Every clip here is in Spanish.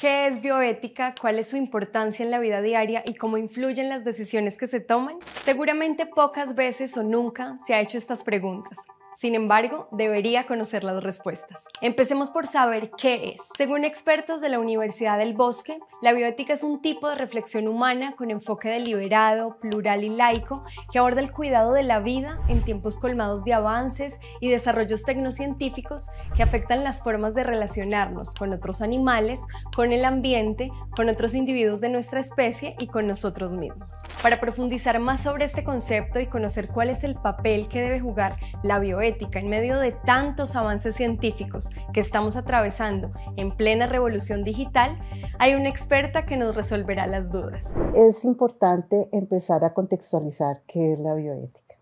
¿Qué es bioética? ¿Cuál es su importancia en la vida diaria y cómo influyen las decisiones que se toman? Seguramente pocas veces o nunca se ha hecho estas preguntas. Sin embargo, debería conocer las respuestas. Empecemos por saber qué es. Según expertos de la Universidad del Bosque, la bioética es un tipo de reflexión humana con enfoque deliberado, plural y laico que aborda el cuidado de la vida en tiempos colmados de avances y desarrollos tecnocientíficos que afectan las formas de relacionarnos con otros animales, con el ambiente, con otros individuos de nuestra especie y con nosotros mismos. Para profundizar más sobre este concepto y conocer cuál es el papel que debe jugar la bioética en medio de tantos avances científicos que estamos atravesando en plena revolución digital, hay una experta que nos resolverá las dudas. Es importante empezar a contextualizar qué es la bioética.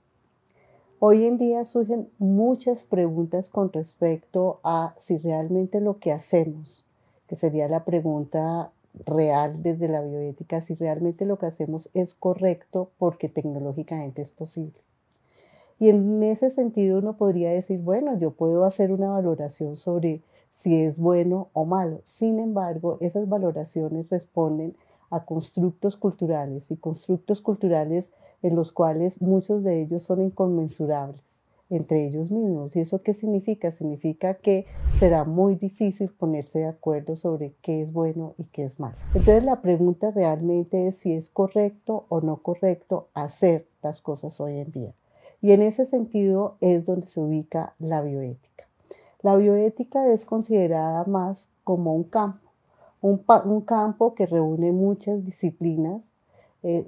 Hoy en día surgen muchas preguntas con respecto a si realmente lo que hacemos, que sería la pregunta real desde la bioética, si realmente lo que hacemos es correcto porque tecnológicamente es posible. Y en ese sentido uno podría decir, bueno, yo puedo hacer una valoración sobre si es bueno o malo. Sin embargo, esas valoraciones responden a constructos culturales y constructos culturales en los cuales muchos de ellos son inconmensurables entre ellos mismos. ¿Y eso qué significa? Significa que será muy difícil ponerse de acuerdo sobre qué es bueno y qué es malo. Entonces la pregunta realmente es si es correcto o no correcto hacer las cosas hoy en día. Y en ese sentido es donde se ubica la bioética. La bioética es considerada más como un campo que reúne muchas disciplinas,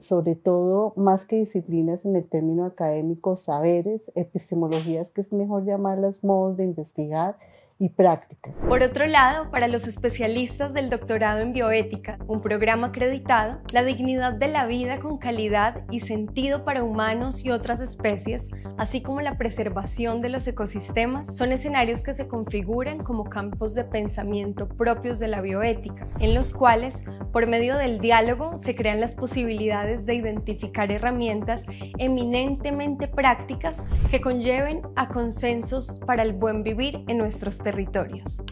sobre todo más que disciplinas en el término académico, saberes, epistemologías, que es mejor llamarlas modos de investigar, y prácticas. Por otro lado, para los especialistas del doctorado en bioética, un programa acreditado, la dignidad de la vida con calidad y sentido para humanos y otras especies, así como la preservación de los ecosistemas, son escenarios que se configuran como campos de pensamiento propios de la bioética, en los cuales, por medio del diálogo, se crean las posibilidades de identificar herramientas eminentemente prácticas que conlleven a consensos para el buen vivir en nuestros territorios.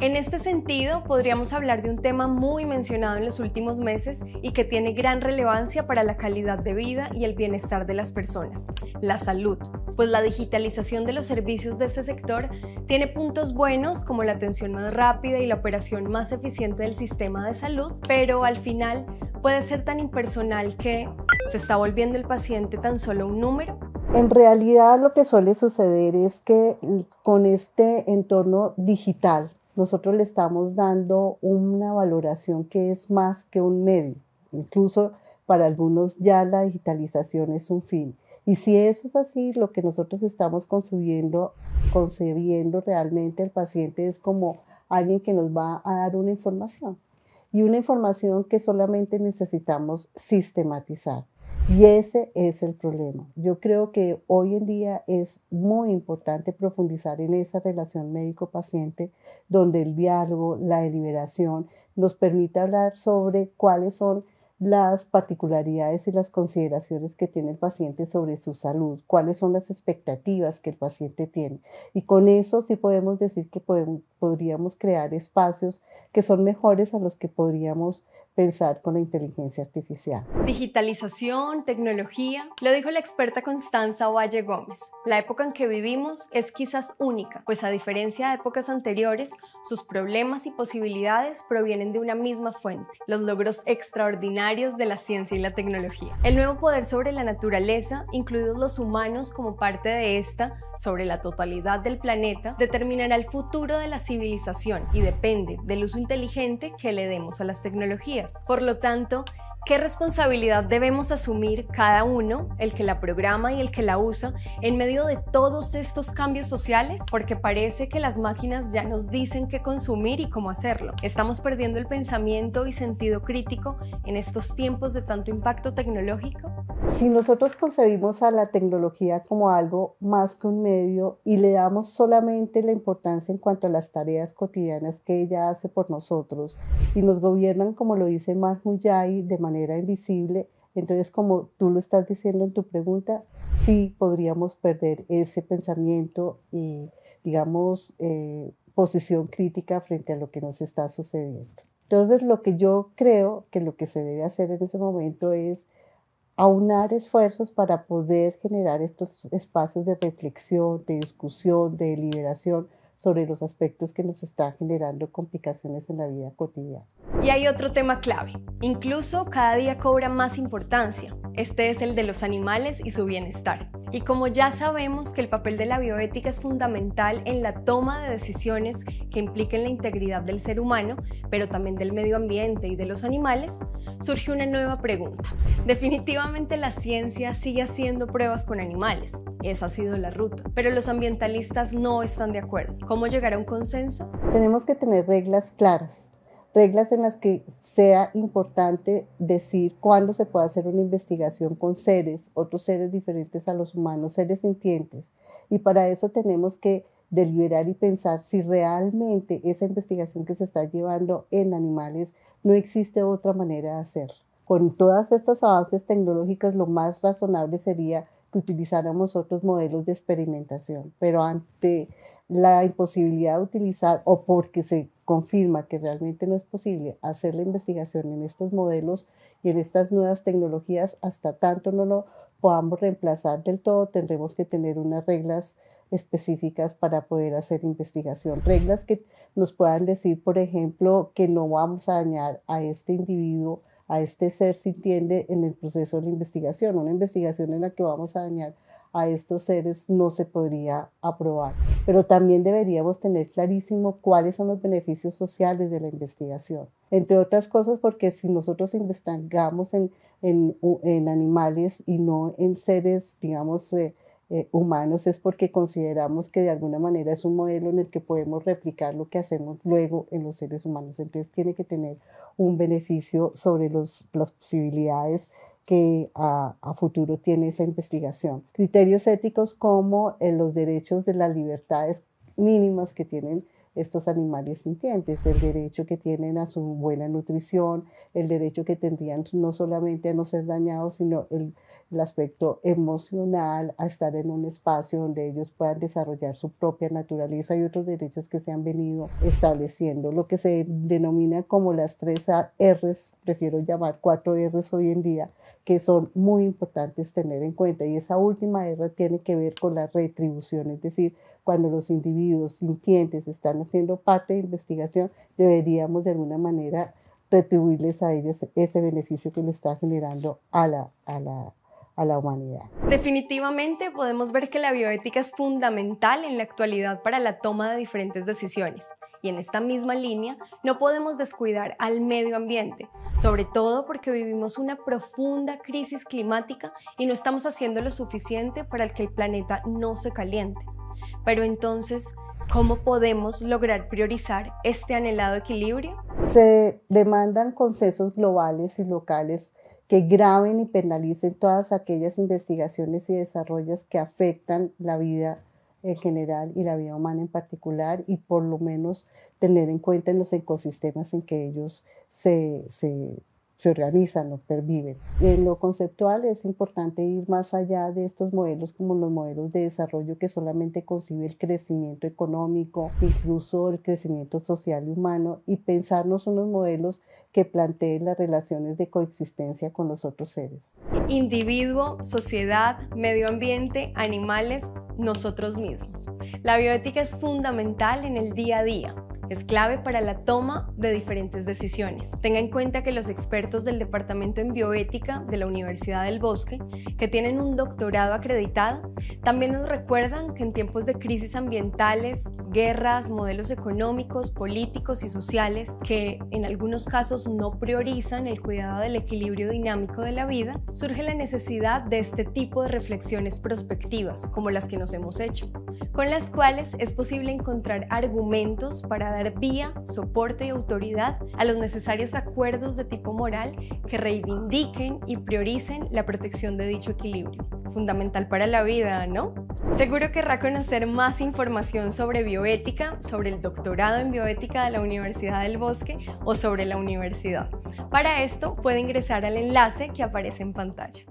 En este sentido, podríamos hablar de un tema muy mencionado en los últimos meses y que tiene gran relevancia para la calidad de vida y el bienestar de las personas: la salud. Pues la digitalización de los servicios de este sector tiene puntos buenos como la atención más rápida y la operación más eficiente del sistema de salud, pero al final puede ser tan impersonal que se está volviendo el paciente tan solo un número. En realidad lo que suele suceder es que con este entorno digital nosotros le estamos dando una valoración que es más que un medio. Incluso para algunos ya la digitalización es un fin. Y si eso es así, lo que nosotros estamos concebiendo realmente el paciente es como alguien que nos va a dar una información. Y una información que solamente necesitamos sistematizar. Y ese es el problema. Yo creo que hoy en día es muy importante profundizar en esa relación médico-paciente, donde el diálogo, la deliberación nos permite hablar sobre cuáles son las particularidades y las consideraciones que tiene el paciente sobre su salud, cuáles son las expectativas que el paciente tiene. Y con eso sí podemos decir que podríamos crear espacios que son mejores a los que podríamos pensar con la inteligencia artificial. Digitalización, tecnología, lo dijo la experta Constanza Valle Gómez. La época en que vivimos es quizás única, pues a diferencia de épocas anteriores, sus problemas y posibilidades provienen de una misma fuente: los logros extraordinarios de la ciencia y la tecnología. El nuevo poder sobre la naturaleza, incluidos los humanos como parte de esta, sobre la totalidad del planeta, determinará el futuro de la civilización y depende del uso inteligente que le demos a las tecnologías. Por lo tanto, ¿qué responsabilidad debemos asumir cada uno, el que la programa y el que la usa, en medio de todos estos cambios sociales? Porque parece que las máquinas ya nos dicen qué consumir y cómo hacerlo. ¿Estamos perdiendo el pensamiento y sentido crítico en estos tiempos de tanto impacto tecnológico? Si nosotros concebimos a la tecnología como algo más que un medio y le damos solamente la importancia en cuanto a las tareas cotidianas que ella hace por nosotros y nos gobiernan, como lo dice Mahmoud Yai, de manera invisible, entonces, como tú lo estás diciendo en tu pregunta, sí podríamos perder ese pensamiento y, digamos, posición crítica frente a lo que nos está sucediendo. Entonces, lo que yo creo que lo que se debe hacer en ese momento es aunar esfuerzos para poder generar estos espacios de reflexión, de discusión, de deliberación sobre los aspectos que nos están generando complicaciones en la vida cotidiana. Y hay otro tema clave, incluso cada día cobra más importancia. Este es el de los animales y su bienestar. Y como ya sabemos que el papel de la bioética es fundamental en la toma de decisiones que impliquen la integridad del ser humano, pero también del medio ambiente y de los animales, surge una nueva pregunta. Definitivamente la ciencia sigue haciendo pruebas con animales, esa ha sido la ruta, pero los ambientalistas no están de acuerdo. ¿Cómo llegar a un consenso? Tenemos que tener reglas claras, reglas en las que sea importante decir cuándo se puede hacer una investigación con seres, otros seres diferentes a los humanos, seres sintientes. Y para eso tenemos que deliberar y pensar si realmente esa investigación que se está llevando en animales no existe otra manera de hacerlo. Con todos estos avances tecnológicos, lo más razonable sería que utilizáramos otros modelos de experimentación, pero ante la imposibilidad de utilizar o porque se confirma que realmente no es posible hacer la investigación en estos modelos y en estas nuevas tecnologías, hasta tanto no lo podamos reemplazar del todo, tendremos que tener unas reglas específicas para poder hacer investigación. Reglas que nos puedan decir, por ejemplo, que no vamos a dañar a este individuo, a este ser sintiente en el proceso de la investigación. Una investigación en la que vamos a dañar a estos seres no se podría aprobar. Pero también deberíamos tener clarísimo cuáles son los beneficios sociales de la investigación. Entre otras cosas, porque si nosotros investigamos en animales y no en seres, digamos, humanos, es porque consideramos que de alguna manera es un modelo en el que podemos replicar lo que hacemos luego en los seres humanos. Entonces tiene que tener un beneficio sobre las posibilidades que a futuro tiene esa investigación. Criterios éticos como los derechos de las libertades mínimas que tienen estos animales sintientes, el derecho que tienen a su buena nutrición, el derecho que tendrían no solamente a no ser dañados, sino el aspecto emocional, a estar en un espacio donde ellos puedan desarrollar su propia naturaleza y otros derechos que se han venido estableciendo. Lo que se denomina como las 3 R's, prefiero llamar 4 R's hoy en día, que son muy importantes tener en cuenta. Y esa última R tiene que ver con la retribución, es decir, cuando los individuos sintientes están haciendo parte de investigación, deberíamos de alguna manera retribuirles a ellos ese beneficio que le está generando a la humanidad. Definitivamente podemos ver que la bioética es fundamental en la actualidad para la toma de diferentes decisiones. Y en esta misma línea no podemos descuidar al medio ambiente, sobre todo porque vivimos una profunda crisis climática y no estamos haciendo lo suficiente para que el planeta no se caliente. Pero entonces, ¿cómo podemos lograr priorizar este anhelado equilibrio? Se demandan consensos globales y locales que graben y penalicen todas aquellas investigaciones y desarrollos que afectan la vida en general y la vida humana en particular, y por lo menos tener en cuenta en los ecosistemas en que ellos se organizan o perviven. En lo conceptual es importante ir más allá de estos modelos como los modelos de desarrollo que solamente concibe el crecimiento económico, incluso el crecimiento social y humano, y pensarnos unos modelos que planteen las relaciones de coexistencia con los otros seres. Individuo, sociedad, medio ambiente, animales, nosotros mismos. La bioética es fundamental en el día a día. Es clave para la toma de diferentes decisiones. Tenga en cuenta que los expertos del Departamento en Bioética de la Universidad del Bosque, que tienen un doctorado acreditado, también nos recuerdan que en tiempos de crisis ambientales, guerras, modelos económicos, políticos y sociales que en algunos casos no priorizan el cuidado del equilibrio dinámico de la vida, surge la necesidad de este tipo de reflexiones prospectivas, como las que nos hemos hecho, con las cuales es posible encontrar argumentos para dar vía, soporte y autoridad a los necesarios acuerdos de tipo moral que reivindiquen y prioricen la protección de dicho equilibrio. Fundamental para la vida, ¿no? Seguro querrá conocer más información sobre bioética, sobre el doctorado en bioética de la Universidad del Bosque o sobre la universidad. Para esto puede ingresar al enlace que aparece en pantalla.